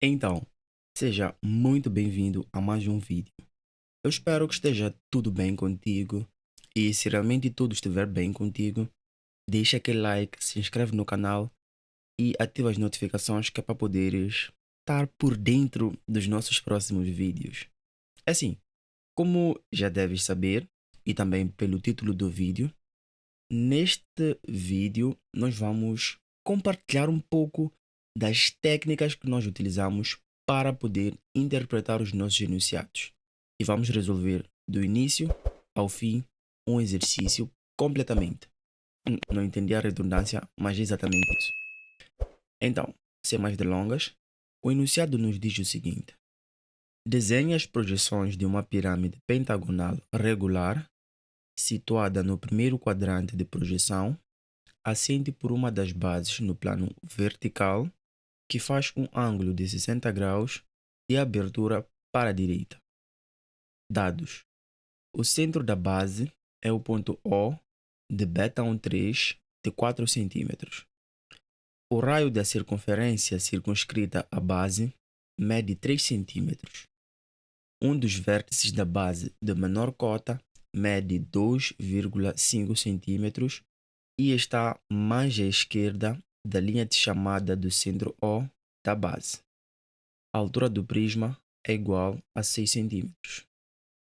Então, seja muito bem-vindo a mais um vídeo. Eu espero que esteja tudo bem contigo e se realmente tudo estiver bem contigo, deixa aquele like, se inscreve no canal e ativa as notificações que é para poderes estar por dentro dos nossos próximos vídeos. Assim, como já deves saber e também pelo título do vídeo, neste vídeo nós vamos compartilhar um pouco das técnicas que nós utilizamos para poder interpretar os nossos enunciados. E vamos resolver do início ao fim um exercício completamente. Não entendi a redundância, mas é exatamente isso. Então, sem mais delongas, o enunciado nos diz o seguinte: desenhe as projeções de uma pirâmide pentagonal regular situada no primeiro quadrante de projeção, assente por uma das bases no plano vertical, que faz um ângulo de 60 graus de abertura para a direita. Dados: o centro da base é o ponto O de beta 13 de 4 cm. O raio da circunferência circunscrita à base mede 3 cm. Um dos vértices da base de menor cota mede 2,5 cm e está mais à esquerda da linha de chamada do centro O da base. A altura do prisma é igual a 6 cm.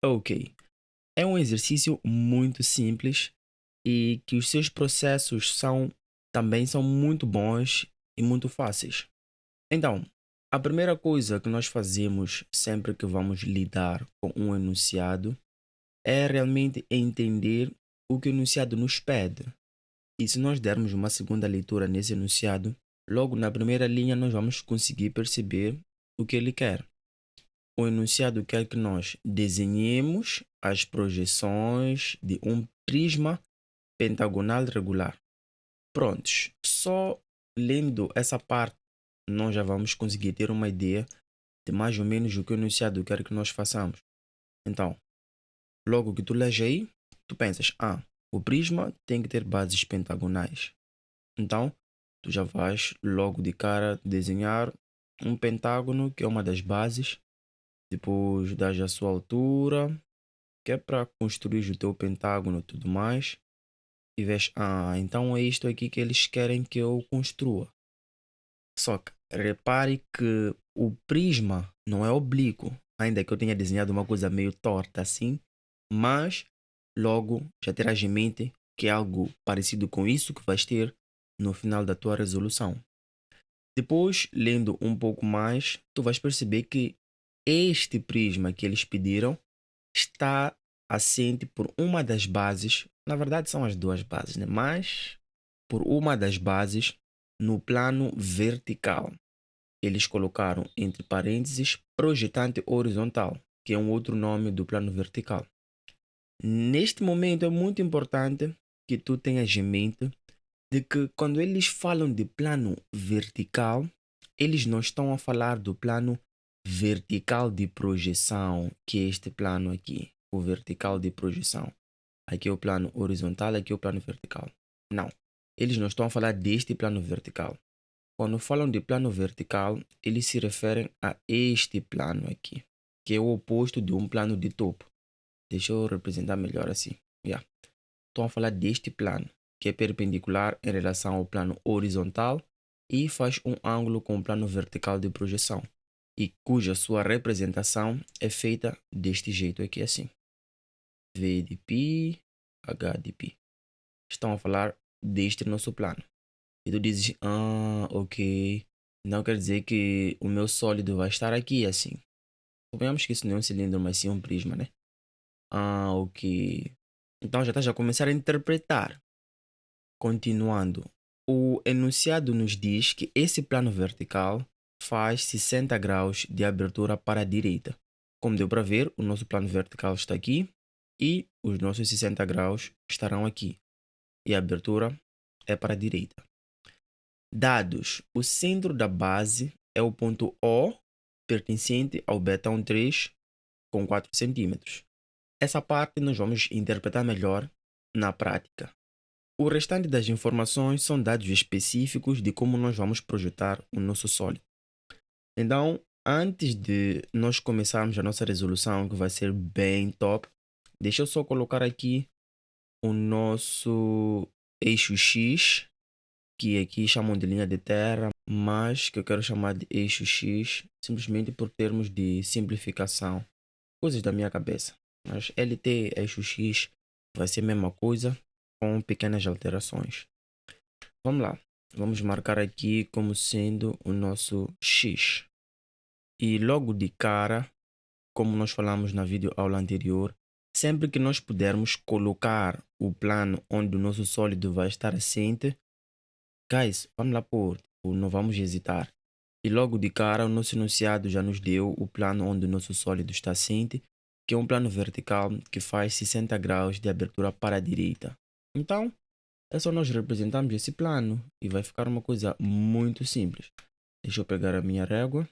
Ok, é um exercício muito simples e que os seus processos também são muito bons e muito fáceis. Então, a primeira coisa que nós fazemos sempre que vamos lidar com um enunciado é realmente entender o que o enunciado nos pede. E se nós dermos uma segunda leitura nesse enunciado, logo na primeira linha nós vamos conseguir perceber o que ele quer. O enunciado quer que nós desenhemos as projeções de um prisma pentagonal regular. Prontos, só lendo essa parte nós já vamos conseguir ter uma ideia de mais ou menos o que o enunciado quer que nós façamos. Então, logo que tu lês aí, tu pensas, o prisma tem que ter bases pentagonais. Então, tu já vais logo de cara desenhar um pentágono, que é uma das bases. Depois dás a sua altura, que é para construir o teu pentágono e tudo mais. E vês, então é isto aqui que eles querem que eu construa. Só que repare que o prisma não é oblíquo, ainda que eu tenha desenhado uma coisa meio torta assim, mas logo já terás em mente que é algo parecido com isso que vais ter no final da tua resolução. Depois, lendo um pouco mais, tu vais perceber que este prisma que eles pediram está assente por uma das bases, na verdade são as duas bases, né? Mas por uma das bases no plano vertical. Eles colocaram entre parênteses projetante horizontal, que é um outro nome do plano vertical. Neste momento é muito importante que tu tenhas em mente de que quando eles falam de plano vertical, eles não estão a falar do plano vertical de projeção, que é este plano aqui, o vertical de projeção. Aqui é o plano horizontal, aqui é o plano vertical. Não, eles não estão a falar deste plano vertical. Quando falam de plano vertical, eles se referem a este plano aqui, que é o oposto de um plano de topo. Deixa eu representar melhor assim. Estão a falar deste plano, que é perpendicular em relação ao plano horizontal e faz um ângulo com o plano vertical de projeção, e cuja sua representação é feita deste jeito aqui assim. V de π, H de π. Estão a falar deste nosso plano. E tu dizes, ok. Não quer dizer que o meu sólido vai estar aqui assim. Suponhamos que isso não é um cilindro, mas sim um prisma, né? Ok. Então já estás a começar a interpretar. Continuando, o enunciado nos diz que esse plano vertical faz 60 graus de abertura para a direita. Como deu para ver, o nosso plano vertical está aqui e os nossos 60 graus estarão aqui. E a abertura é para a direita. Dados: o centro da base é o ponto O, pertencente ao beta 13, com 4 cm. Essa parte nós vamos interpretar melhor na prática. O restante das informações são dados específicos de como nós vamos projetar o nosso sólido. Então, antes de nós começarmos a nossa resolução, que vai ser bem top, deixa eu só colocar aqui o nosso eixo X, que aqui chamam de linha de terra, mas que eu quero chamar de eixo X, simplesmente por termos de simplificação, coisas da minha cabeça. Mas LT, eixo X, vai ser a mesma coisa, com pequenas alterações. Vamos lá, vamos marcar aqui como sendo o nosso X. E logo de cara, como nós falamos na vídeo aula anterior, sempre que nós pudermos colocar o plano onde o nosso sólido vai estar assente, guys, vamos lá pôr, tipo, não vamos hesitar. E logo de cara, o nosso enunciado já nos deu o plano onde o nosso sólido está assente, que é um plano vertical que faz 60 graus de abertura para a direita. Então, é só nós representarmos esse plano e vai ficar uma coisa muito simples. Deixa eu pegar a minha régua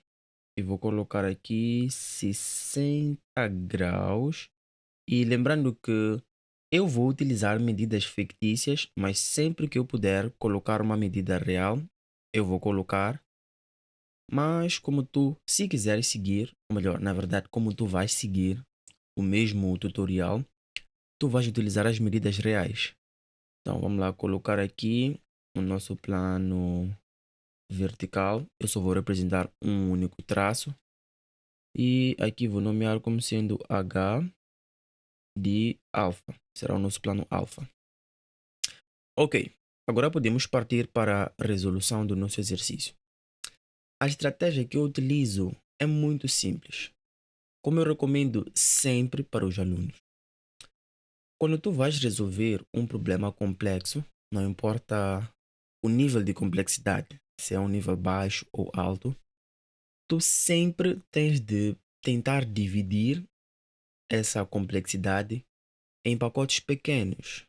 e vou colocar aqui 60 graus. E lembrando que eu vou utilizar medidas fictícias, mas sempre que eu puder colocar uma medida real, eu vou colocar. Mas como tu, se quiseres seguir, ou melhor, na verdade, como tu vais seguir o mesmo tutorial, tu vais utilizar as medidas reais. Então vamos lá colocar aqui o nosso plano vertical. Eu só vou representar um único traço. E aqui vou nomear como sendo H de alfa. Será o nosso plano alfa. Ok, agora podemos partir para a resolução do nosso exercício. A estratégia que eu utilizo é muito simples. Como eu recomendo sempre para os alunos. Quando tu vais resolver um problema complexo, não importa o nível de complexidade, se é um nível baixo ou alto, tu sempre tens de tentar dividir essa complexidade em pacotes pequenos.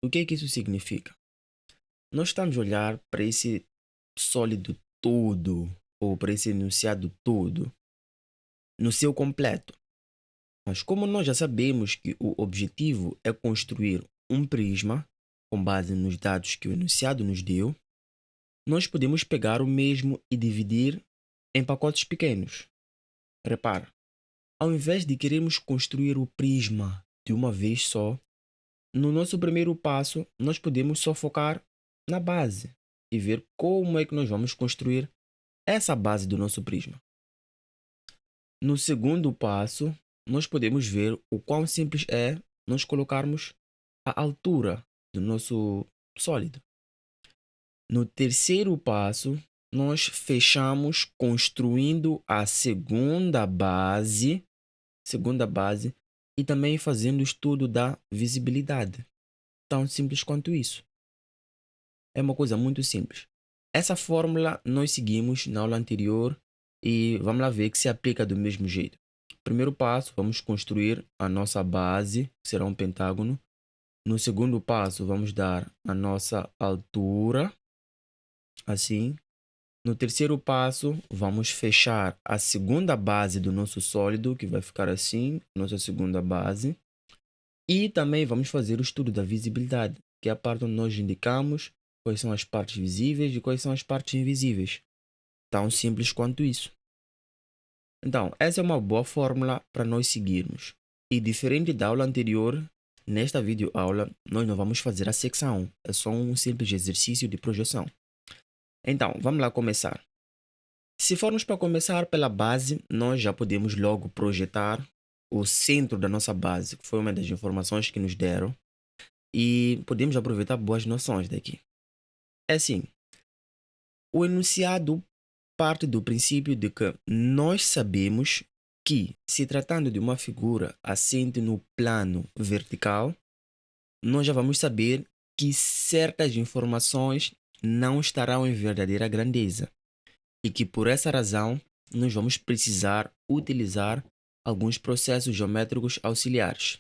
O que é que isso significa? Nós estamos a olhar para esse sólido todo, ou para esse enunciado todo, no seu completo. Mas como nós já sabemos que o objetivo é construir um prisma, com base nos dados que o enunciado nos deu, nós podemos pegar o mesmo e dividir em pacotes pequenos. Repara, ao invés de querermos construir o prisma de uma vez só, no nosso primeiro passo, nós podemos só focar na base e ver como é que nós vamos construir essa base do nosso prisma. No segundo passo, nós podemos ver o quão simples é nós colocarmos a altura do nosso sólido. No terceiro passo, nós fechamos construindo a segunda base e também fazendo o estudo da visibilidade. Tão simples quanto isso. É uma coisa muito simples. Essa fórmula nós seguimos na aula anterior e vamos lá ver que se aplica do mesmo jeito. Primeiro passo, vamos construir a nossa base, que será um pentágono. No segundo passo, vamos dar a nossa altura, assim. No terceiro passo, vamos fechar a segunda base do nosso sólido, que vai ficar assim, nossa segunda base. E também vamos fazer o estudo da visibilidade, que é a parte onde nós indicamos quais são as partes visíveis e quais são as partes invisíveis. Tão simples quanto isso. Então, essa é uma boa fórmula para nós seguirmos. E diferente da aula anterior, nesta videoaula nós não vamos fazer a secção, é só um simples exercício de projeção. Então, vamos lá começar. Se formos para começar pela base, nós já podemos logo projetar o centro da nossa base, que foi uma das informações que nos deram, e podemos aproveitar boas noções daqui. É assim, o enunciado parte do princípio de que nós sabemos que, se tratando de uma figura assente no plano vertical, nós já vamos saber que certas informações não estarão em verdadeira grandeza e que, por essa razão, nós vamos precisar utilizar alguns processos geométricos auxiliares.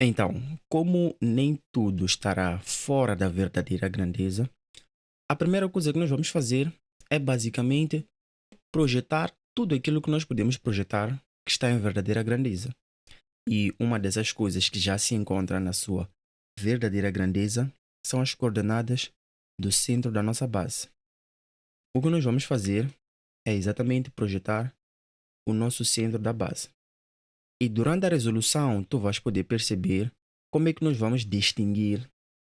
Então, como nem tudo estará fora da verdadeira grandeza, a primeira coisa que nós vamos fazer é basicamente projetar tudo aquilo que nós podemos projetar que está em verdadeira grandeza. E uma dessas coisas que já se encontra na sua verdadeira grandeza são as coordenadas do centro da nossa base. O que nós vamos fazer é exatamente projetar o nosso centro da base. E durante a resolução, tu vais poder perceber como é que nós vamos distinguir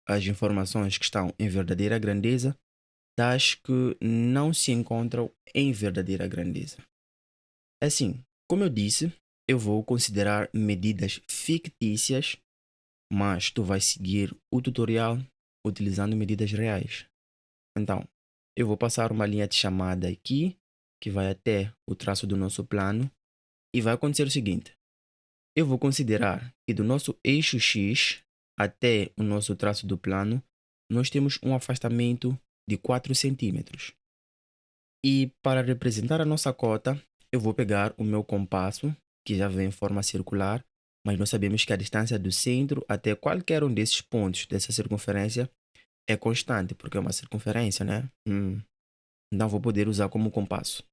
as informações que estão em verdadeira grandeza das que não se encontram em verdadeira grandeza. Assim, como eu disse, eu vou considerar medidas fictícias, mas tu vais seguir o tutorial utilizando medidas reais. Então, eu vou passar uma linha de chamada aqui, que vai até o traço do nosso plano, e vai acontecer o seguinte. Eu vou considerar que do nosso eixo X até o nosso traço do plano, nós temos um afastamento de 4 centímetros. E para representar a nossa cota, eu vou pegar o meu compasso, que já vem em forma circular, mas nós sabemos que a distância do centro até qualquer um desses pontos dessa circunferência é constante, porque é uma circunferência, né? Então vou poder usar como compasso.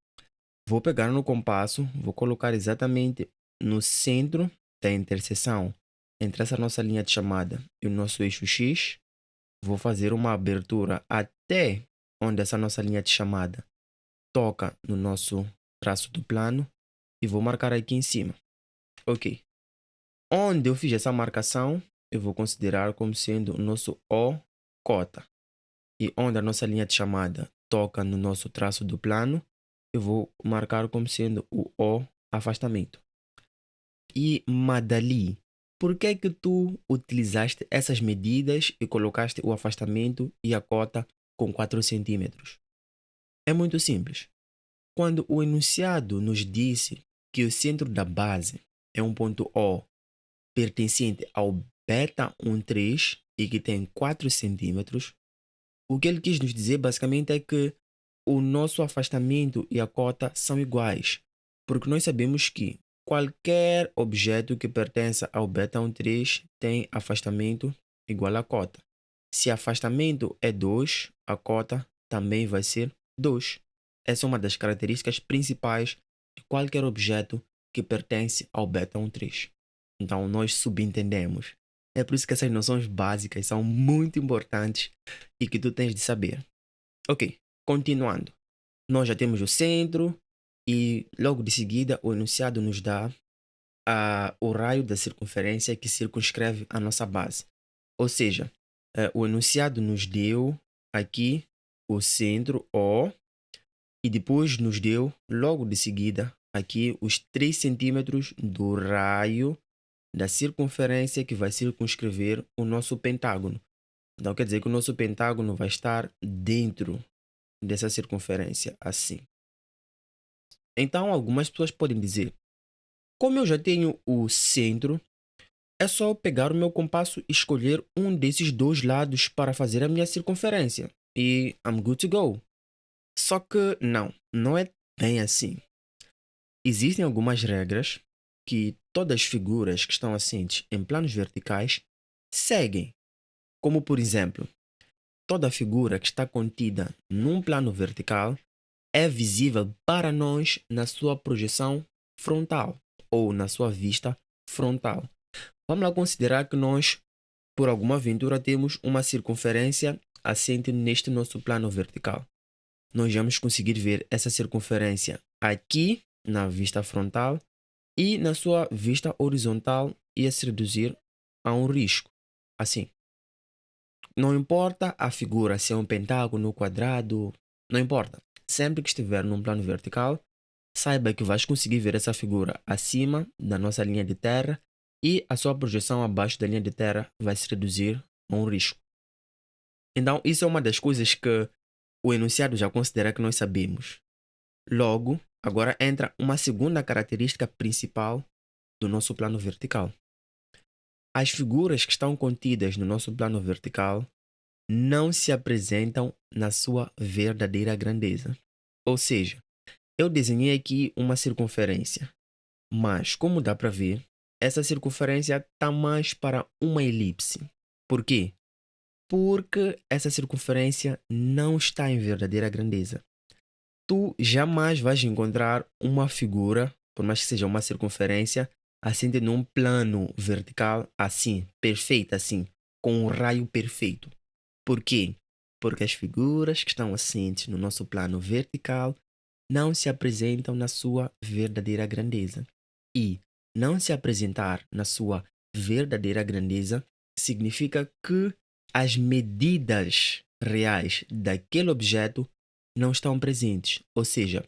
Vou pegar no compasso, vou colocar exatamente no centro da interseção entre essa nossa linha de chamada e o nosso eixo X. Vou fazer uma abertura até onde essa nossa linha de chamada toca no nosso traço do plano e vou marcar aqui em cima. Ok. Onde eu fiz essa marcação, eu vou considerar como sendo o nosso O cota. E onde a nossa linha de chamada toca no nosso traço do plano, eu vou marcar como sendo o O afastamento. E Madali, por que é que tu utilizaste essas medidas e colocaste o afastamento e a cota com 4 centímetros? É muito simples. Quando o enunciado nos disse que o centro da base é um ponto O pertencente ao beta 13 e que tem 4 centímetros, o que ele quis nos dizer basicamente é que o nosso afastamento e a cota são iguais, porque nós sabemos que qualquer objeto que pertença ao beta 13 tem afastamento igual à cota. Se afastamento é 2, a cota também vai ser 2. Essa é uma das características principais de qualquer objeto que pertence ao beta 13. Então nós subentendemos. É por isso que essas noções básicas são muito importantes e que tu tens de saber. Ok, continuando. Nós já temos o centro e logo de seguida o enunciado nos dá o raio da circunferência que circunscreve a nossa base. Ou seja, o enunciado nos deu aqui o centro O e depois nos deu logo de seguida aqui os 3 centímetros do raio da circunferência que vai circunscrever o nosso pentágono. Então quer dizer que o nosso pentágono vai estar dentro dessa circunferência, assim. Então algumas pessoas podem dizer, como eu já tenho o centro, é só eu pegar o meu compasso e escolher um desses dois lados para fazer a minha circunferência. E I'm good to go. Só que não é bem assim. Existem algumas regras que todas as figuras que estão assentes em planos verticais seguem. Como por exemplo, toda figura que está contida num plano vertical é visível para nós na sua projeção frontal ou na sua vista frontal. Vamos lá considerar que nós, por alguma aventura, temos uma circunferência assente neste nosso plano vertical. Nós vamos conseguir ver essa circunferência aqui na vista frontal e na sua vista horizontal ia se reduzir a um risco. Assim. Não importa a figura, se é um pentágono, quadrado, não importa. Sempre que estiver num plano vertical, saiba que vais conseguir ver essa figura acima da nossa linha de terra e a sua projeção abaixo da linha de terra vai se reduzir a um risco. Então, isso é uma das coisas que o enunciado já considera que nós sabemos. Logo, agora entra uma segunda característica principal do nosso plano vertical. As figuras que estão contidas no nosso plano vertical não se apresentam na sua verdadeira grandeza. Ou seja, eu desenhei aqui uma circunferência, mas como dá para ver, essa circunferência está mais para uma elipse. Por quê? Porque essa circunferência não está em verdadeira grandeza. Tu jamais vais encontrar uma figura, por mais que seja uma circunferência, assente num plano vertical assim, perfeita assim, com um raio perfeito. Por quê? Porque as figuras que estão assentes no nosso plano vertical não se apresentam na sua verdadeira grandeza. E não se apresentar na sua verdadeira grandeza significa que as medidas reais daquele objeto não estão presentes. Ou seja,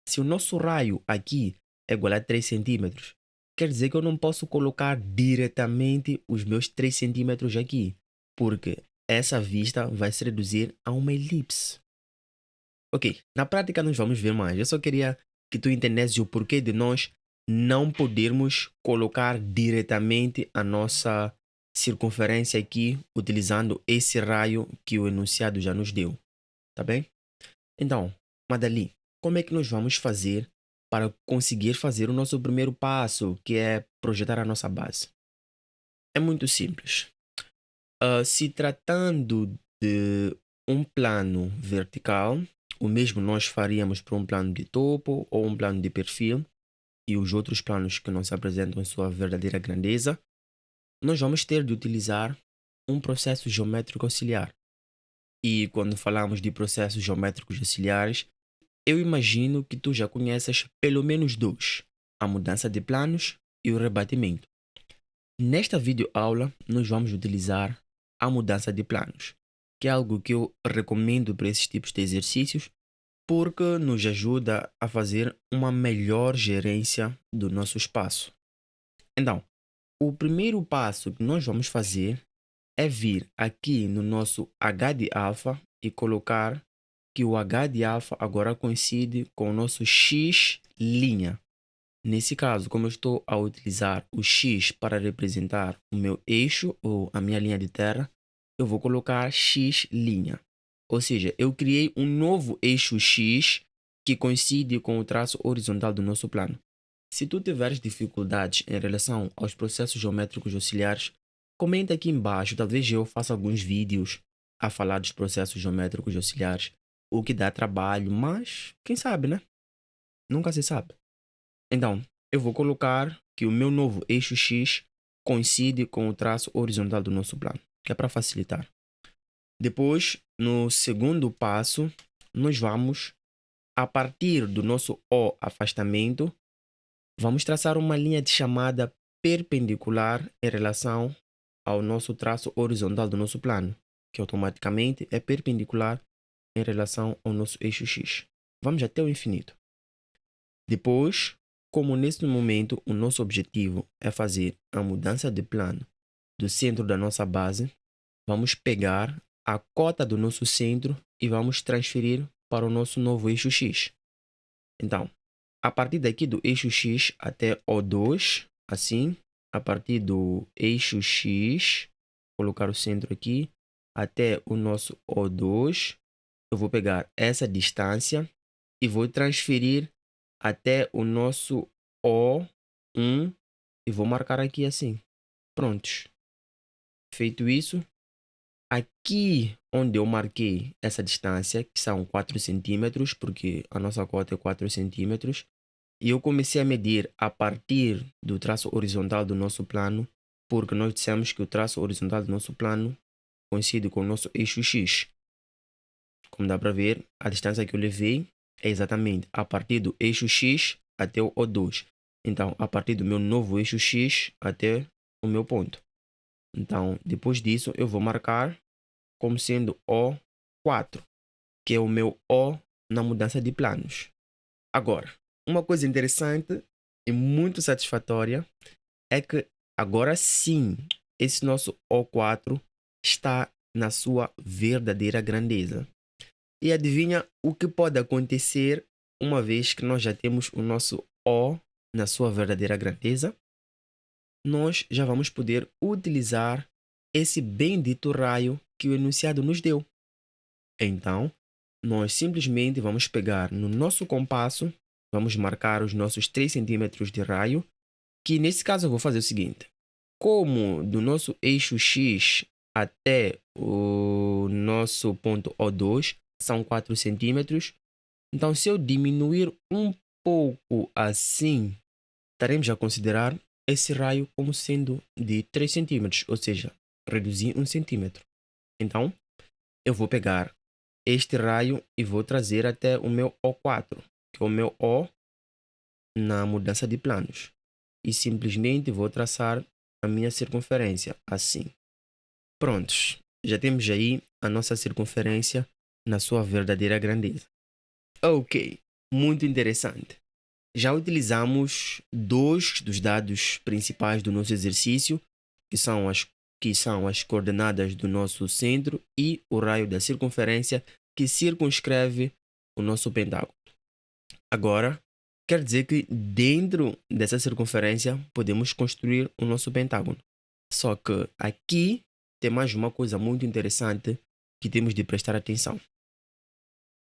se o nosso raio aqui é igual a 3 centímetros, quer dizer que eu não posso colocar diretamente os meus 3 centímetros aqui, porque essa vista vai se reduzir a uma elipse. Ok, na prática nós vamos ver mais. Eu só queria que tu entendesse o porquê de nós não podermos colocar diretamente a nossa circunferência aqui utilizando esse raio que o enunciado já nos deu. Tá bem? Então, Madali, como é que nós vamos fazer para conseguir fazer o nosso primeiro passo, que é projetar a nossa base? É muito simples. Se tratando de um plano vertical, o mesmo nós faríamos para um plano de topo ou um plano de perfil e os outros planos que não se apresentam em sua verdadeira grandeza, nós vamos ter de utilizar um processo geométrico auxiliar. E quando falamos de processos geométricos auxiliares, eu imagino que tu já conheces pelo menos dois: a mudança de planos e o rebatimento. Nesta videoaula, nós vamos utilizar a mudança de planos, que é algo que eu recomendo para esses tipos de exercícios, porque nos ajuda a fazer uma melhor gerência do nosso espaço. Então, o primeiro passo que nós vamos fazer é vir aqui no nosso H de alfa e colocar que o H de alfa agora coincide com o nosso X'. Nesse caso, como eu estou a utilizar o X para representar o meu eixo ou a minha linha de terra, eu vou colocar X'. Ou seja, eu criei um novo eixo X que coincide com o traço horizontal do nosso plano. Se tu tiveres dificuldades em relação aos processos geométricos auxiliares, comenta aqui embaixo, talvez eu faça alguns vídeos a falar dos processos geométricos auxiliares, o que dá trabalho, mas quem sabe, né? Nunca se sabe. Então, eu vou colocar que o meu novo eixo X coincide com o traço horizontal do nosso plano, que é para facilitar. Depois, no segundo passo, nós vamos, a partir do nosso O afastamento, vamos traçar uma linha de chamada perpendicular em relação ao nosso traço horizontal do nosso plano, que automaticamente é perpendicular em relação ao nosso eixo X. Vamos até o infinito. Depois, como neste momento o nosso objetivo é fazer a mudança de plano do centro da nossa base, vamos pegar a cota do nosso centro e vamos transferir para o nosso novo eixo X. Então, a partir daqui do eixo X até O2, assim, a partir do eixo X, colocar o centro aqui, até o nosso O2, eu vou pegar essa distância e vou transferir até o nosso O1 e vou marcar aqui assim. Prontos. Feito isso, aqui onde eu marquei essa distância, que são 4 centímetros, porque a nossa cota é 4 centímetros, e eu comecei a medir a partir do traço horizontal do nosso plano, porque nós dissemos que o traço horizontal do nosso plano coincide com o nosso eixo X. Como dá para ver, a distância que eu levei é exatamente a partir do eixo X até o O2. Então, a partir do meu novo eixo X até o meu ponto. Então, depois disso, eu vou marcar como sendo O4, que é o meu O na mudança de planos. Agora, uma coisa interessante e muito satisfatória é que agora sim, esse nosso O4 está na sua verdadeira grandeza. E adivinha o que pode acontecer uma vez que nós já temos o nosso O na sua verdadeira grandeza? Nós já vamos poder utilizar esse bendito raio que o enunciado nos deu. Então, nós simplesmente vamos pegar no nosso compasso, vamos marcar os nossos 3 centímetros de raio, que nesse caso eu vou fazer o seguinte: como do nosso eixo X até o nosso ponto O2 são 4 centímetros, então se eu diminuir um pouco assim, estaremos a considerar esse raio como sendo de 3 centímetros, ou seja, reduzir 1 centímetro. Então, eu vou pegar este raio e vou trazer até o meu O4. que é o meu O, na mudança de planos. E simplesmente vou traçar a minha circunferência, assim. Prontos, já temos aí a nossa circunferência na sua verdadeira grandeza. Ok, muito interessante. Já utilizamos dois dos dados principais do nosso exercício, que são as coordenadas do nosso centro e o raio da circunferência que circunscreve o nosso pentágono. Agora, quer dizer que dentro dessa circunferência podemos construir o nosso pentágono. Só que aqui tem mais uma coisa muito interessante que temos de prestar atenção.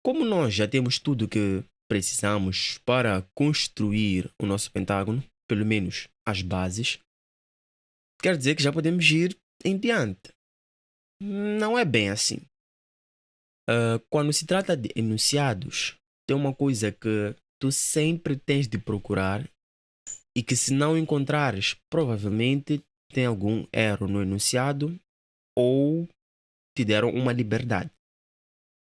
Como nós já temos tudo o que precisamos para construir o nosso pentágono, pelo menos as bases, quer dizer que já podemos ir em diante. Não é bem assim. Quando se trata de enunciados, tem uma coisa que tu sempre tens de procurar e que, se não encontrares, provavelmente tem algum erro no enunciado ou te deram uma liberdade.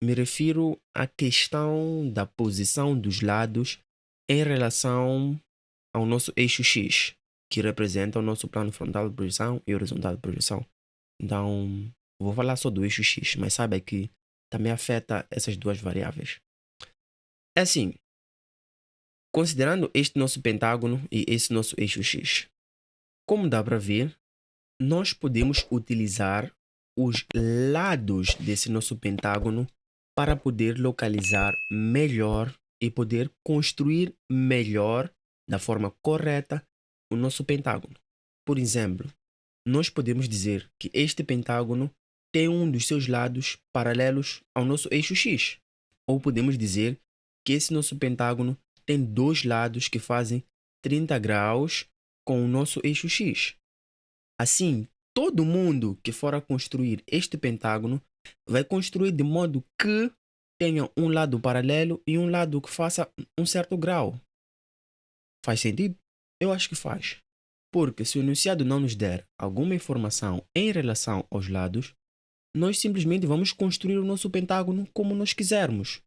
Me refiro à questão da posição dos lados em relação ao nosso eixo X, que representa o nosso plano frontal de projeção e horizontal de projeção. Então, vou falar só do eixo X, mas saiba que também afeta essas duas variáveis. É assim, considerando este nosso pentágono e esse nosso eixo X, como dá para ver, nós podemos utilizar os lados desse nosso pentágono para poder localizar melhor e poder construir melhor, da forma correta, o nosso pentágono. Por exemplo, nós podemos dizer que este pentágono tem um dos seus lados paralelos ao nosso eixo X. Ou podemos dizer que esse nosso pentágono tem dois lados que fazem 30 graus com o nosso eixo X. Assim, todo mundo que for a construir este pentágono vai construir de modo que tenha um lado paralelo e um lado que faça um certo grau. Faz sentido? Eu acho que faz. Porque se o enunciado não nos der alguma informação em relação aos lados, nós simplesmente vamos construir o nosso pentágono como nós quisermos.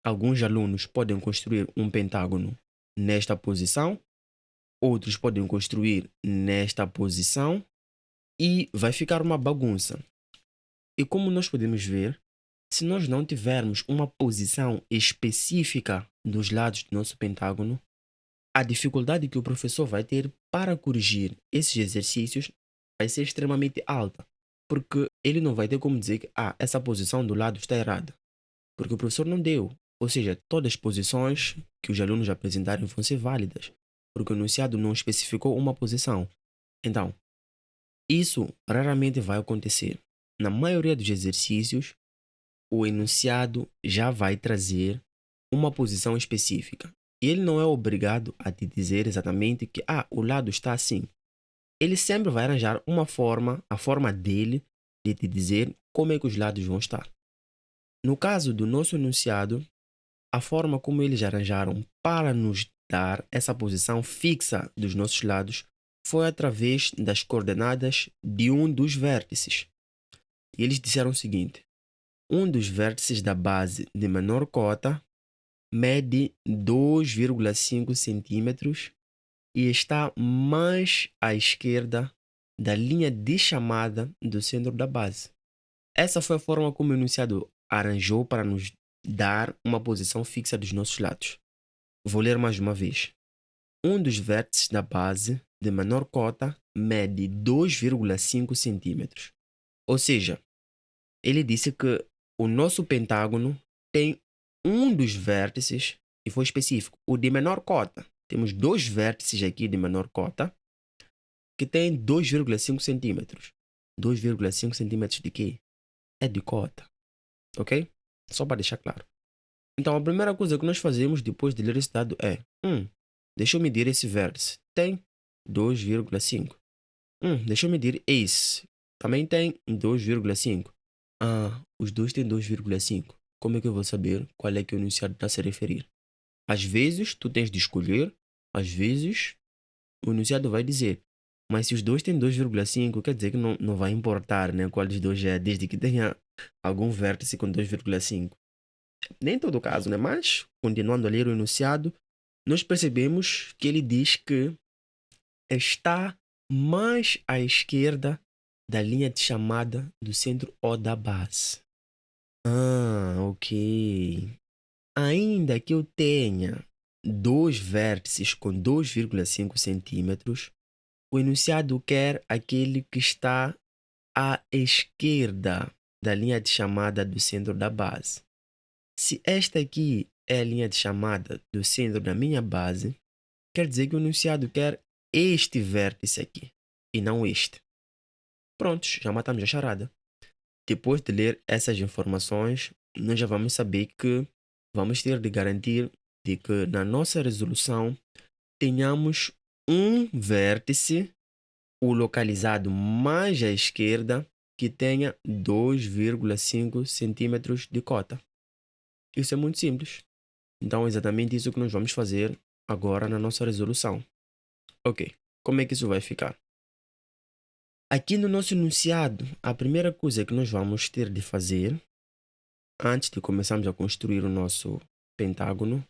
Alguns alunos podem construir um pentágono nesta posição, outros podem construir nesta posição e vai ficar uma bagunça. E como nós podemos ver, se nós não tivermos uma posição específica dos lados do nosso pentágono, a dificuldade que o professor vai ter para corrigir esses exercícios vai ser extremamente alta, porque ele não vai ter como dizer que essa posição do lado está errada, porque o professor não deu. Ou seja, todas as posições que os alunos apresentarem vão ser válidas, porque o enunciado não especificou uma posição. Então, isso raramente vai acontecer. Na maioria dos exercícios, o enunciado já vai trazer uma posição específica. Ele não é obrigado a te dizer exatamente que o lado está assim. Ele sempre vai arranjar uma forma, a forma dele, de te dizer como é que os lados vão estar. No caso do nosso enunciado, a forma como eles arranjaram para nos dar essa posição fixa dos nossos lados foi através das coordenadas de um dos vértices. E eles disseram o seguinte: um dos vértices da base de menor cota mede 2,5 centímetros e está mais à esquerda da linha de chamada do centro da base. Essa foi a forma como o enunciado arranjou para nos dar uma posição fixa dos nossos lados. Vou ler mais uma vez. Um dos vértices da base de menor cota mede 2,5 centímetros. Ou seja, ele disse que o nosso pentágono tem um dos vértices, e foi específico, o de menor cota. Temos dois vértices aqui de menor cota que tem 2,5 centímetros. 2,5 centímetros de quê? É de cota. Ok? Só para deixar claro. Então, a primeira coisa que nós fazemos depois de ler esse dado é: deixa eu medir esse vértice. Tem 2,5. Deixa eu medir esse. Também tem 2,5. Os dois têm 2,5. Como é que eu vou saber qual é que o enunciado está a se referir? Às vezes, tu tens de escolher. Às vezes, o enunciado vai dizer. Mas se os dois têm 2,5, quer dizer que não vai importar, né, qual dos dois é, desde que tenha algum vértice com 2,5. Nem todo caso, né? Mas, continuando a ler o enunciado, nós percebemos que ele diz que está mais à esquerda da linha de chamada do centro O da base. Ok. Ainda que eu tenha dois vértices com 2,5 centímetros, o enunciado quer aquele que está à esquerda da linha de chamada do centro da base. Se esta aqui é a linha de chamada do centro da minha base, quer dizer que o enunciado quer este vértice aqui e não este. Prontos, já matamos a charada. Depois de ler essas informações, nós já vamos saber que vamos ter de garantir de que na nossa resolução tenhamos um vértice, o localizado mais à esquerda, que tenha 2,5 centímetros de cota. Isso é muito simples. Então é exatamente isso que nós vamos fazer agora na nossa resolução. Ok, como é que isso vai ficar? Aqui no nosso enunciado, a primeira coisa que nós vamos ter de fazer, antes de começarmos a construir o nosso pentágono,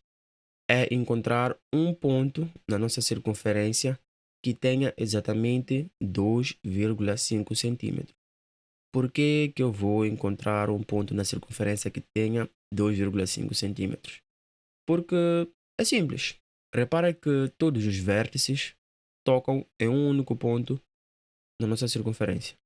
é encontrar um ponto na nossa circunferência que tenha exatamente 2,5 centímetros. Por que eu vou encontrar um ponto na circunferência que tenha 2,5 centímetros? Porque é simples. Repara que todos os vértices tocam em um único ponto na nossa circunferência.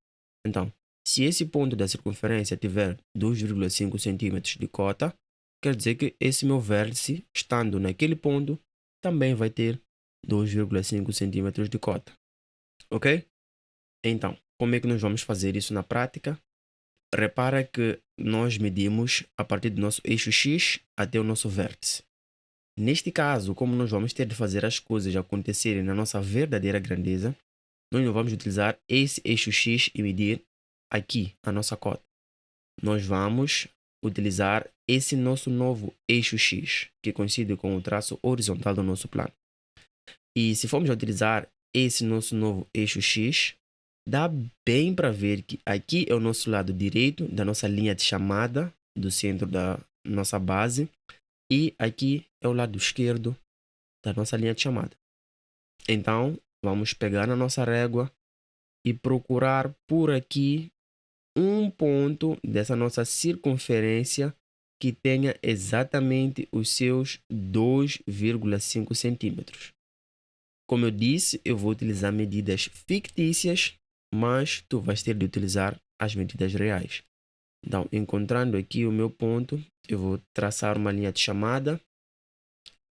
Então, se esse ponto da circunferência tiver 2,5 centímetros de cota, quer dizer que esse meu vértice, estando naquele ponto, também vai ter 2,5 centímetros de cota. Ok? Então, como é que nós vamos fazer isso na prática? Repara que nós medimos a partir do nosso eixo X até o nosso vértice. Neste caso, como nós vamos ter de fazer as coisas acontecerem na nossa verdadeira grandeza, nós não vamos utilizar esse eixo X e medir aqui a nossa cota. Nós vamos utilizar esse nosso novo eixo X, que coincide com o traço horizontal do nosso plano. E se formos utilizar esse nosso novo eixo X, dá bem para ver que aqui é o nosso lado direito da nossa linha de chamada do centro da nossa base e aqui é o lado esquerdo da nossa linha de chamada. Então, vamos pegar na nossa régua e procurar por aqui um ponto dessa nossa circunferência que tenha exatamente os seus 2,5 centímetros. Como eu disse, eu vou utilizar medidas fictícias, mas tu vais ter de utilizar as medidas reais. Então, encontrando aqui o meu ponto, eu vou traçar uma linha de chamada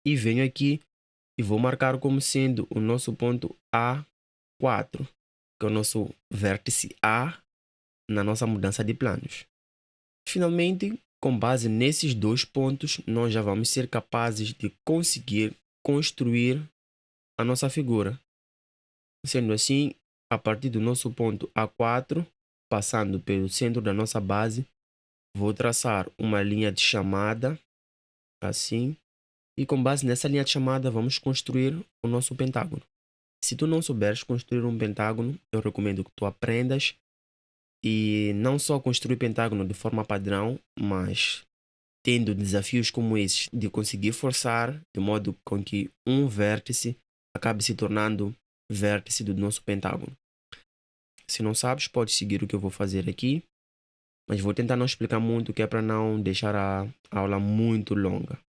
e venho aqui e vou marcar como sendo o nosso ponto A4, que é o nosso vértice A na nossa mudança de planos. Finalmente, com base nesses dois pontos, nós já vamos ser capazes de conseguir construir a nossa figura. Sendo assim, a partir do nosso ponto A4, passando pelo centro da nossa base, vou traçar uma linha de chamada, assim, e com base nessa linha de chamada vamos construir o nosso pentágono. Se tu não souberes construir um pentágono, eu recomendo que tu aprendas e não só construir pentágono de forma padrão, mas tendo desafios como esses de conseguir forçar de modo com que um vértice acabe se tornando vértice do nosso pentágono. Se não sabes, pode seguir o que eu vou fazer aqui, mas vou tentar não explicar muito, que é para não deixar a aula muito longa.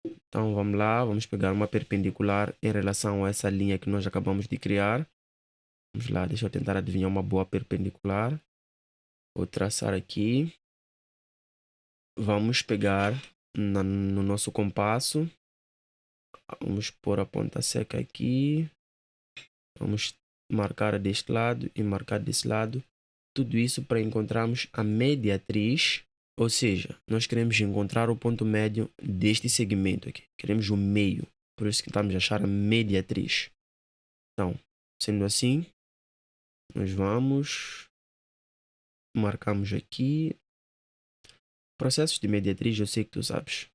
Então vamos lá, vamos pegar uma perpendicular em relação a essa linha que nós acabamos de criar. Vamos lá, deixa eu tentar adivinhar uma boa perpendicular. Vou traçar aqui. Vamos pegar no nosso compasso. Vamos pôr a ponta seca aqui. Vamos marcar deste lado e marcar desse lado. Tudo isso para encontrarmos a mediatriz. Ou seja, nós queremos encontrar o ponto médio deste segmento aqui. Queremos o meio. Por isso que estamos a achar a mediatriz. Então, sendo assim, nós vamos... Marcamos aqui. Processos de mediatriz eu sei que tu sabes.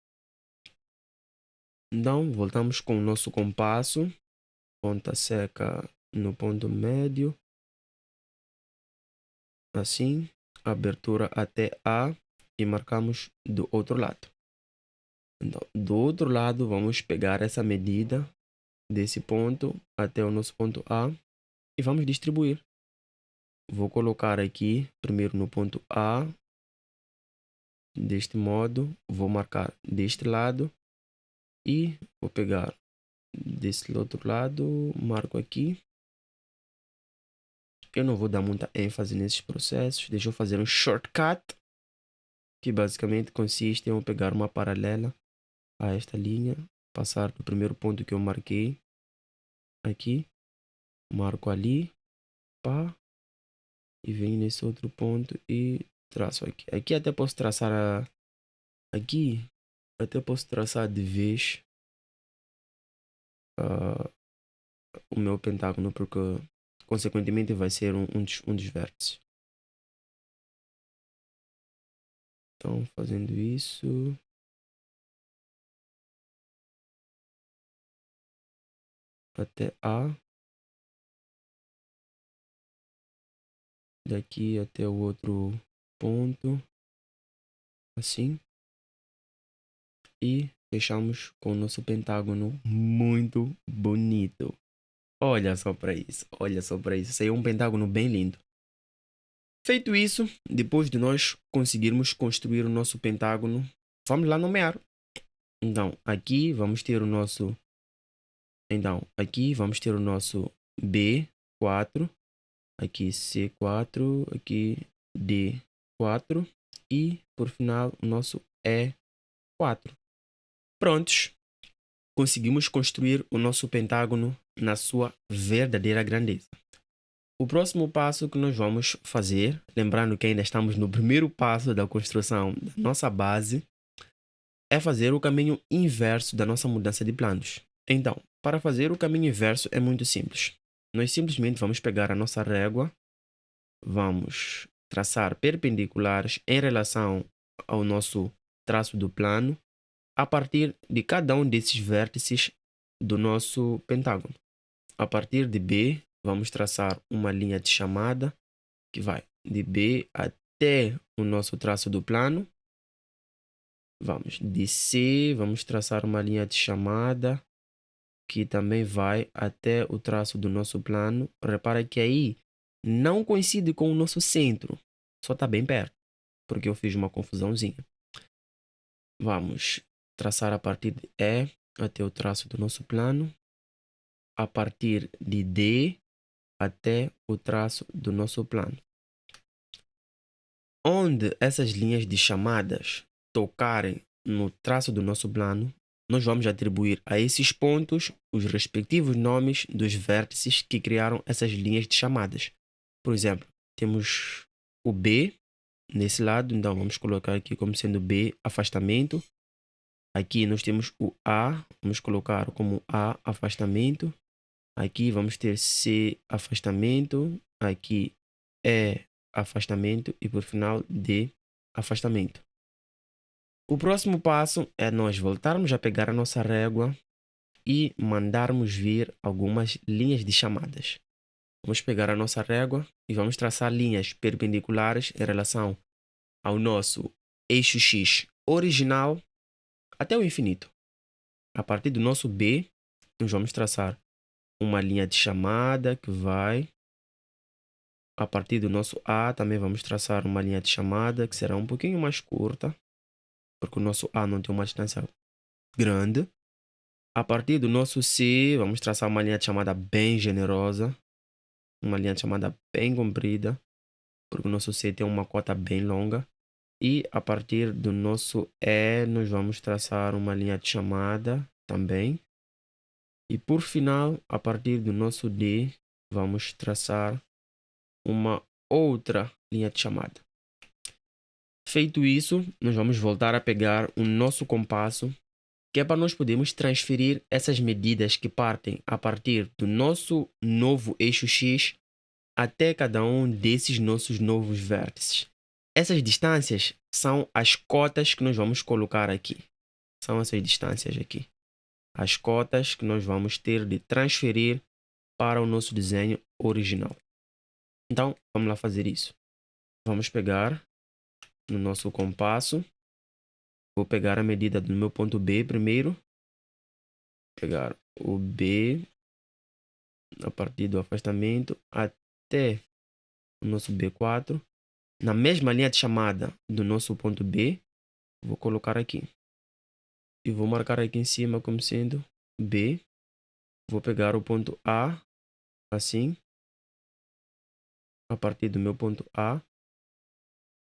Então, voltamos com o nosso compasso. Ponta seca no ponto médio. Assim. Abertura até A. e marcamos do outro lado. Então, do outro lado, vamos pegar essa medida desse ponto até o nosso ponto A e vamos distribuir. Vou colocar aqui primeiro no ponto A, deste modo, vou marcar deste lado e vou pegar desse outro lado, marco aqui. Eu não vou dar muita ênfase nesses processos, deixa eu fazer um shortcut, que basicamente consiste em eu pegar uma paralela a esta linha, passar do primeiro ponto que eu marquei aqui, marco ali, pá, e venho nesse outro ponto e traço aqui. Aqui até posso traçar de vez o meu pentágono, porque consequentemente vai ser um dos vértices. Então, fazendo isso, até A, daqui até o outro ponto, assim, e fechamos com o nosso pentágono muito bonito. Olha só para isso, olha só para isso. Isso aí é um pentágono bem lindo. Feito isso, depois de nós conseguirmos construir o nosso pentágono, vamos lá nomear. Então, aqui vamos ter o nosso B4, aqui C4, aqui D4 e, por final, o nosso E4. Prontos! Conseguimos construir o nosso pentágono na sua verdadeira grandeza. O próximo passo que nós vamos fazer, lembrando que ainda estamos no primeiro passo da construção da nossa base, é fazer o caminho inverso da nossa mudança de planos. Então, para fazer o caminho inverso é muito simples. Nós simplesmente vamos pegar a nossa régua, vamos traçar perpendiculares em relação ao nosso traço do plano, a partir de cada um desses vértices do nosso pentágono. A partir de B, vamos traçar uma linha de chamada que vai de B até o nosso traço do plano. Vamos de C, vamos traçar uma linha de chamada que também vai até o traço do nosso plano. Repara que aí não coincide com o nosso centro, só está bem perto, porque eu fiz uma confusãozinha. Vamos traçar a partir de E até o traço do nosso plano, a partir de D até o traço do nosso plano. Onde essas linhas de chamadas tocarem no traço do nosso plano, nós vamos atribuir a esses pontos os respectivos nomes dos vértices que criaram essas linhas de chamadas. Por exemplo, temos o B nesse lado, então vamos colocar aqui como sendo B, afastamento. Aqui nós temos o A, vamos colocar como A, afastamento. Aqui vamos ter C, afastamento. Aqui E, afastamento. E por final, D, afastamento. O próximo passo é nós voltarmos a pegar a nossa régua e mandarmos vir algumas linhas de chamadas. Vamos pegar a nossa régua e vamos traçar linhas perpendiculares em relação ao nosso eixo X original até o infinito. A partir do nosso B, nós vamos traçar uma linha de chamada que vai. A partir do nosso A, também vamos traçar uma linha de chamada que será um pouquinho mais curta, porque o nosso A não tem uma distância grande. A partir do nosso C, vamos traçar uma linha de chamada bem generosa, uma linha de chamada bem comprida, porque o nosso C tem uma cota bem longa. E a partir do nosso E, nós vamos traçar uma linha de chamada também. E por final, a partir do nosso D, vamos traçar uma outra linha de chamada. Feito isso, nós vamos voltar a pegar o nosso compasso, que é para nós podermos transferir essas medidas que partem a partir do nosso novo eixo X até cada um desses nossos novos vértices. Essas distâncias são as cotas que nós vamos colocar aqui. São essas distâncias aqui. As cotas que nós vamos ter de transferir para o nosso desenho original. Então, vamos lá fazer isso. Vamos pegar no nosso compasso. Vou pegar a medida do meu ponto B primeiro. Pegar o B a partir do afastamento até o nosso B4. Na mesma linha de chamada do nosso ponto B, vou colocar aqui. E vou marcar aqui em cima como sendo B. Vou pegar o ponto A, assim. A partir do meu ponto A,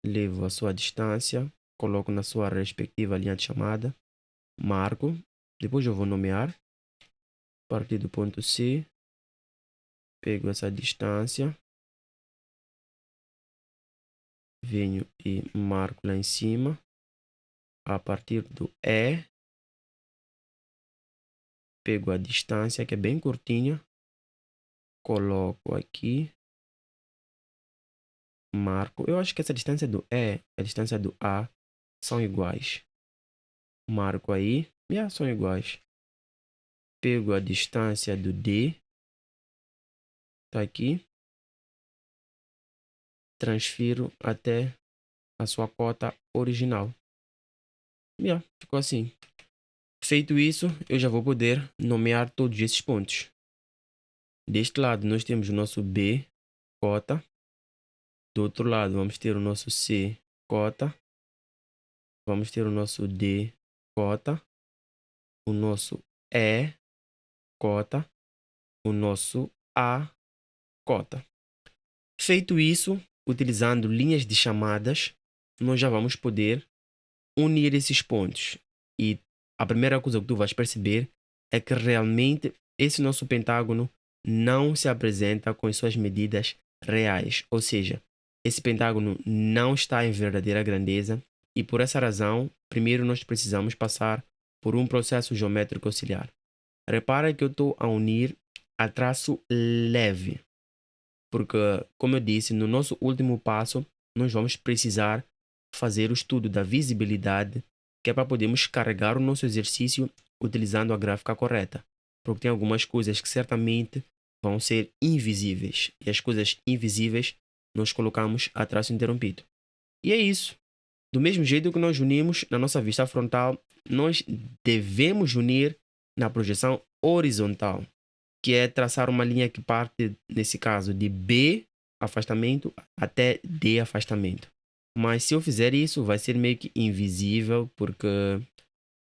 levo a sua distância, coloco na sua respectiva linha de chamada, marco. Depois eu vou nomear. A partir do ponto C, pego essa distância, venho e marco lá em cima. A partir do E, pego a distância, que é bem curtinha, coloco aqui, marco. Eu acho que essa distância do E e a distância do A são iguais. Marco aí, são iguais. Pego a distância do D, tá aqui, transfiro até a sua cota original. Ficou assim. Feito isso, eu já vou poder nomear todos esses pontos. Deste lado nós temos o nosso B, cota. Do outro lado vamos ter o nosso C, cota. Vamos ter o nosso D, cota. O nosso E, cota. O nosso A, cota. Feito isso, utilizando linhas de chamadas, nós já vamos poder unir esses pontos. E a primeira coisa que tu vais perceber é que realmente esse nosso pentágono não se apresenta com as suas medidas reais. Ou seja, esse pentágono não está em verdadeira grandeza e por essa razão, primeiro nós precisamos passar por um processo geométrico auxiliar. Repara que eu estou a unir a traço leve, porque, como eu disse, no nosso último passo, nós vamos precisar fazer o estudo da visibilidade, que é para podermos carregar o nosso exercício utilizando a gráfica correta. Porque tem algumas coisas que certamente vão ser invisíveis. E as coisas invisíveis nós colocamos a traço interrompido. E é isso. Do mesmo jeito que nós unimos na nossa vista frontal, nós devemos unir na projeção horizontal, que é traçar uma linha que parte, nesse caso, de B, afastamento, até D, afastamento. Mas se eu fizer isso, vai ser meio que invisível, porque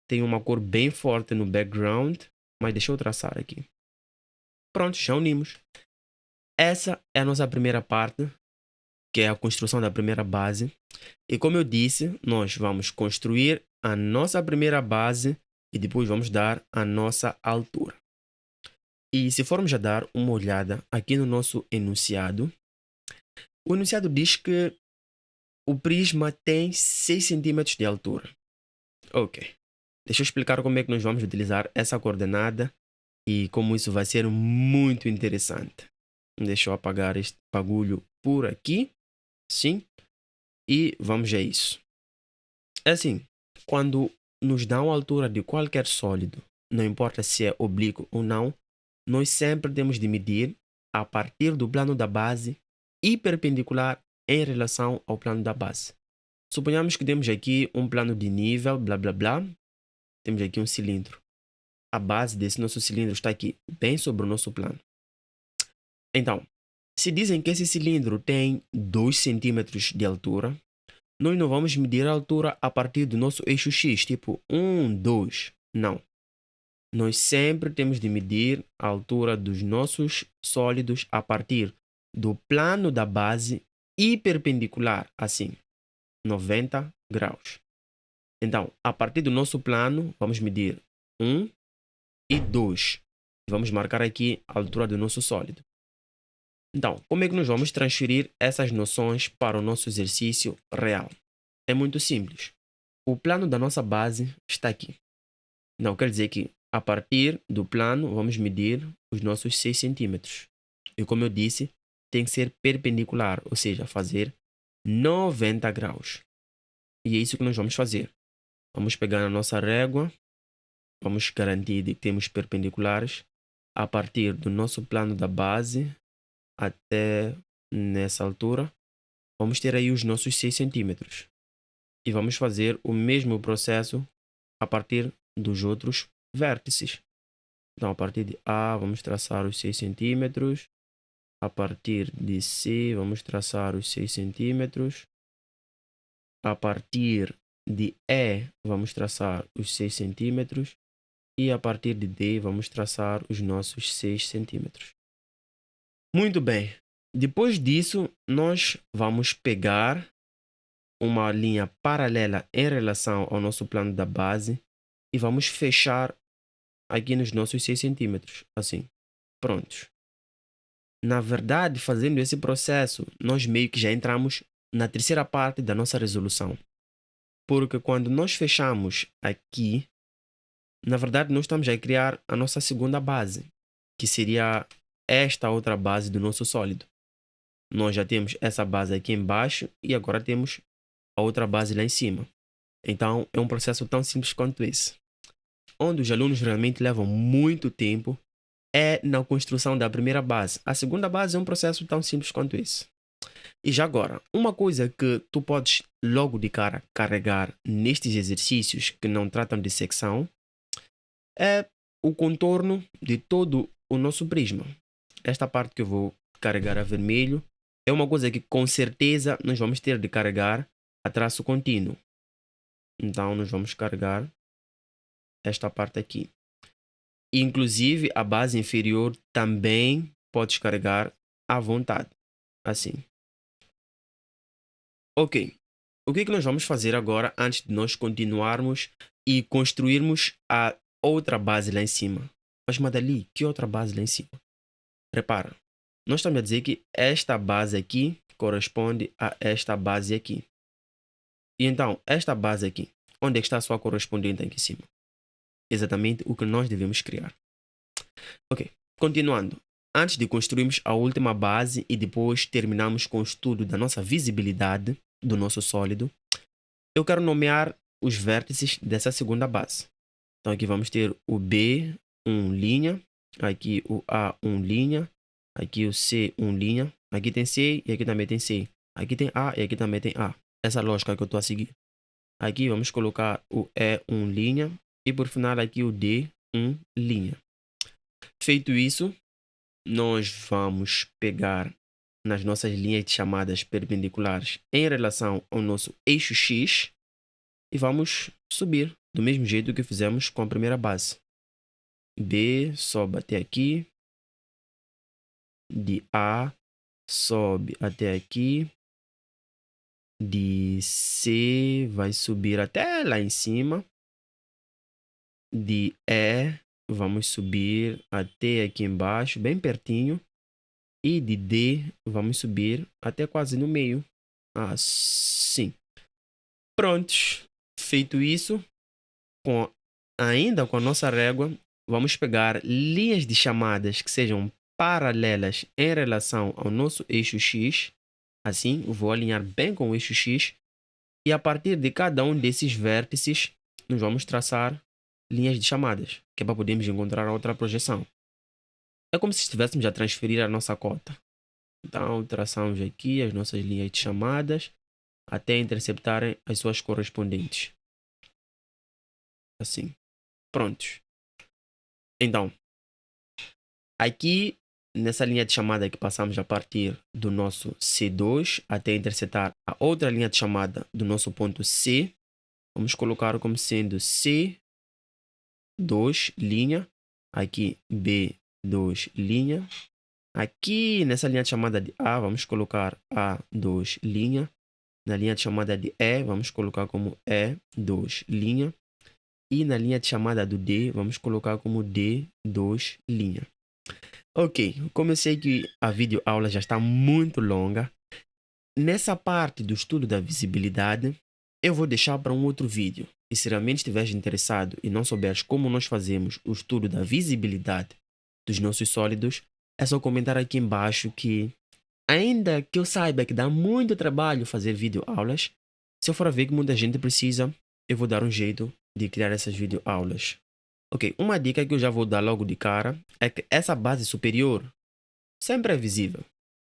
tem uma cor bem forte no background. Mas deixa eu traçar aqui. Pronto, já unimos. Essa é a nossa primeira parte, que é a construção da primeira base. E como eu disse, nós vamos construir a nossa primeira base e depois vamos dar a nossa altura. E se formos a dar uma olhada aqui no nosso enunciado, o enunciado diz que o prisma tem 6 centímetros de altura. Ok. Deixa eu explicar como é que nós vamos utilizar essa coordenada e como isso vai ser muito interessante. Deixa eu apagar este bagulho por aqui. Sim. E vamos a isso. É assim, quando nos dão a altura de qualquer sólido, não importa se é oblíquo ou não, nós sempre temos de medir a partir do plano da base e perpendicular em relação ao plano da base. Suponhamos que temos aqui um plano de nível, blá blá blá. Temos aqui um cilindro. A base desse nosso cilindro está aqui, bem sobre o nosso plano. Então, se dizem que esse cilindro tem 2 centímetros de altura, nós não vamos medir a altura a partir do nosso eixo X, tipo 1, 2. Não. Nós sempre temos de medir a altura dos nossos sólidos a partir do plano da base e perpendicular, assim, 90 graus. Então, a partir do nosso plano, vamos medir 1 e 2. Vamos marcar aqui a altura do nosso sólido. Então, como é que nós vamos transferir essas noções para o nosso exercício real? É muito simples. O plano da nossa base está aqui. Então, quer dizer que a partir do plano, vamos medir os nossos 6 centímetros. E como eu disse, tem que ser perpendicular, ou seja, fazer 90 graus. E é isso que nós vamos fazer. Vamos pegar a nossa régua, vamos garantir que temos perpendiculares a partir do nosso plano da base até nessa altura. Vamos ter aí os nossos 6 centímetros. E vamos fazer o mesmo processo a partir dos outros vértices. Então, a partir de A, vamos traçar os 6 centímetros. A partir de C, vamos traçar os 6 centímetros. A partir de E, vamos traçar os 6 centímetros. E a partir de D, vamos traçar os nossos 6 centímetros. Muito bem. Depois disso, nós vamos pegar uma linha paralela em relação ao nosso plano da base e vamos fechar aqui nos nossos 6 centímetros, assim. Prontos. Na verdade, fazendo esse processo, nós meio que já entramos na terceira parte da nossa resolução. Porque quando nós fechamos aqui, na verdade, nós estamos a criar a nossa segunda base, que seria esta outra base do nosso sólido. Nós já temos essa base aqui embaixo e agora temos a outra base lá em cima. Então, é um processo tão simples quanto esse. Onde os alunos realmente levam muito tempo é na construção da primeira base. A segunda base é um processo tão simples quanto esse. E já agora, uma coisa que tu podes logo de cara carregar nestes exercícios que não tratam de secção é o contorno de todo o nosso prisma. Esta parte que eu vou carregar a vermelho é uma coisa que com certeza nós vamos ter de carregar a traço contínuo. Então, nós vamos carregar esta parte aqui. Inclusive, a base inferior também podes carregar à vontade. Assim. Ok. O que é que nós vamos fazer agora antes de nós continuarmos e construirmos a outra base lá em cima? Mas, Madali, que outra base lá em cima? Repara. Nós estamos a dizer que esta base aqui corresponde a esta base aqui. E então, esta base aqui, onde é que está a sua correspondente aqui em cima? Exatamente o que nós devemos criar. Ok, continuando. Antes de construirmos a última base e depois terminarmos com o estudo da nossa visibilidade do nosso sólido, eu quero nomear os vértices dessa segunda base. Então aqui vamos ter o B, 1 linha, aqui o A, 1 linha, aqui o C, 1 linha, aqui tem C e aqui também tem C. Aqui tem A e aqui também tem A. Essa lógica que eu estou a seguir. Aqui vamos colocar o E, 1 linha, e por final aqui o D, 1 linha. Feito isso, nós vamos pegar nas nossas linhas de chamadas perpendiculares em relação ao nosso eixo X e vamos subir do mesmo jeito que fizemos com a primeira base. B sobe até aqui, de A sobe até aqui, de C vai subir até lá em cima, de E vamos subir até aqui embaixo, bem pertinho. E de D, vamos subir até quase no meio. Assim. Prontos. Feito isso, ainda com a nossa régua, vamos pegar linhas de chamadas que sejam paralelas em relação ao nosso eixo X. Assim, vou alinhar bem com o eixo X. E a partir de cada um desses vértices, nós vamos traçar linhas de chamadas, que é para podermos encontrar a outra projeção. É como se estivéssemos a transferir a nossa cota. Então, traçamos aqui as nossas linhas de chamadas até interceptarem as suas correspondentes. Assim. Prontos. Então, aqui nessa linha de chamada que passamos a partir do nosso C2 até interceptar a outra linha de chamada do nosso ponto C, vamos colocar como sendo C2 linha, aqui B2 linha. Aqui nessa linha de chamada de A, vamos colocar A2 linha. Na linha de chamada de E, vamos colocar como E2 linha. E na linha de chamada do D, vamos colocar como D2 linha. Ok, como eu sei que a videoaula já está muito longa, nessa parte do estudo da visibilidade, eu vou deixar para um outro vídeo. E se realmente estiveres interessado e não souberes como nós fazemos o estudo da visibilidade dos nossos sólidos, é só comentar aqui embaixo que, ainda que eu saiba que dá muito trabalho fazer videoaulas, se eu for a ver que muita gente precisa, eu vou dar um jeito de criar essas videoaulas. Ok, uma dica que eu já vou dar logo de cara é que essa base superior sempre é visível.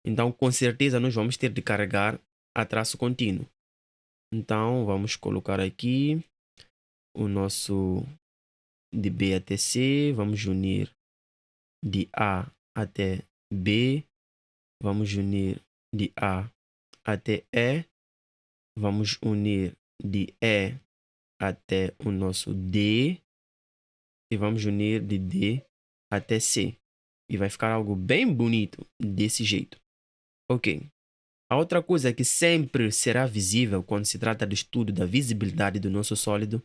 Então, com certeza, nós vamos ter de carregar a traço contínuo. Então, vamos colocar aqui o nosso de B até C. Vamos unir de A até B. Vamos unir de A até E. Vamos unir de E até o nosso D. E vamos unir de D até C. E vai ficar algo bem bonito desse jeito. Ok. A outra coisa que sempre será visível quando se trata do estudo da visibilidade do nosso sólido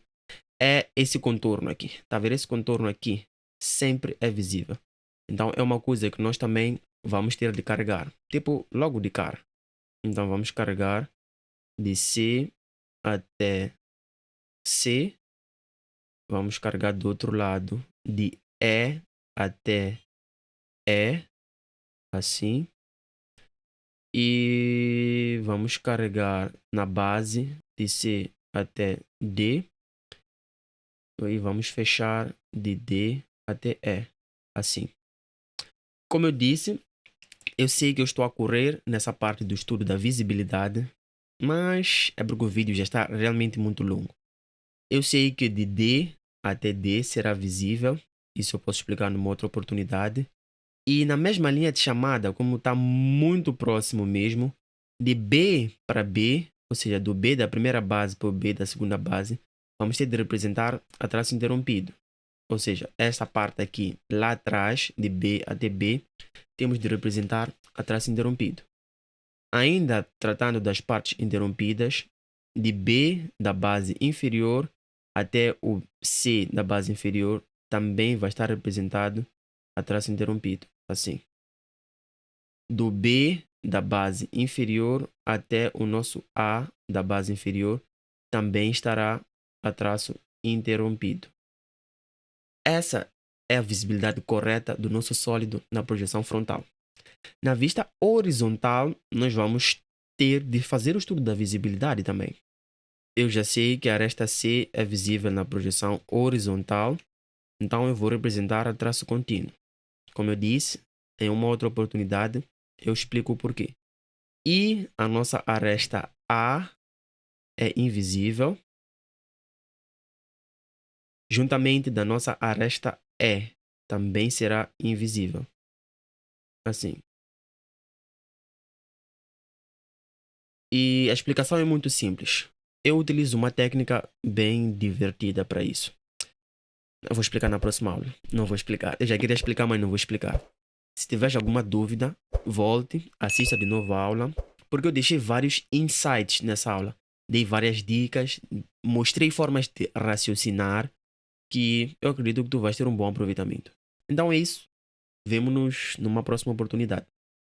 é esse contorno aqui. Tá vendo? Esse contorno aqui sempre é visível. Então, é uma coisa que nós também vamos ter de carregar. Tipo, logo de cara. Então, vamos carregar de C até C. Vamos carregar do outro lado de E até E. Assim. E vamos carregar na base de C até D. E vamos fechar de D até E. Assim. Como eu disse, eu sei que eu estou a correr nessa parte do estudo da visibilidade, mas é porque o vídeo já está realmente muito longo. Eu sei que de D até D será visível, isso eu posso explicar numa outra oportunidade. E na mesma linha de chamada, como está muito próximo mesmo, de B para B, ou seja, do B da primeira base para o B da segunda base, vamos ter de representar a traço interrompido. Ou seja, essa parte aqui, lá atrás, de B até B, temos de representar a traço interrompido. Ainda tratando das partes interrompidas, de B da base inferior até o C da base inferior, também vai estar representado a traço interrompido, assim. Do B da base inferior até o nosso A da base inferior, também estará a traço interrompido. Essa é a visibilidade correta do nosso sólido na projeção frontal. Na vista horizontal, nós vamos ter de fazer o estudo da visibilidade também. Eu já sei que a aresta C é visível na projeção horizontal, então eu vou representar a traço contínuo. Como eu disse, em uma outra oportunidade, eu explico o porquê. E a nossa aresta A é invisível, juntamente da nossa aresta E, também será invisível. Assim. E a explicação é muito simples. Eu utilizo uma técnica bem divertida para isso. Eu vou explicar na próxima aula. Não vou explicar. Eu já queria explicar, mas não vou explicar. Se tiver alguma dúvida, volte, assista de novo a aula, porque eu deixei vários insights nessa aula. Dei várias dicas, mostrei formas de raciocinar que eu acredito que tu vais ter um bom aproveitamento. Então é isso. Vemo-nos numa próxima oportunidade.